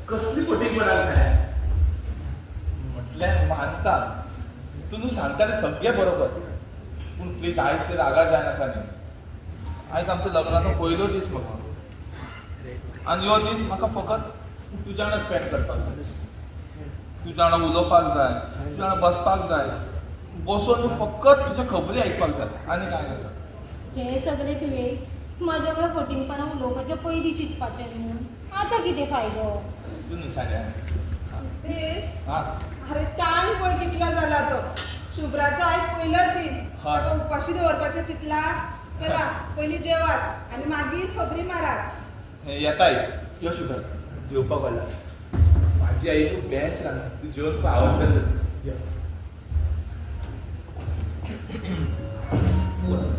कसली फोटींग म्हणाल काय म्हटल्यार मानता तू सांगता ते सगळें बरोबर पूण प्लीज आयज ते रागार जायनाका न्ही आयज आमच्या लग्नाचो पयलो दीस म्हाका आनी हो दीस म्हाका फकत तुज्या वांगडा स्पेंड करपाक जाय तुज्या वांगडा उलोवपाक जाय तुज्या वांगडा बसपाक जाय बसून न्हू फकत तुज्या खबरी आयकपाक जाय आनी कांय नाका हे सगळे तुवें म्हजे वांगडा फटिंगपणां उलोवपाचें पयलीं चिंतपाचें न्हू आतां कितें फायदो तूं न्हू साऱ्या तेश हां अरे टायम पळय कितलो जाला तो शुभ्राचो आयज पयलोच दीस हय. ताका उपाशी दवरपाचें चिंतला चला पयलीं जेवात आनी मागीर खबरी मारात येताय यो शुगर जेवपाक व्हरला म्हाजी आई तूं बेस्ट रांदता तूं जेवण खूब आवडटा यो बस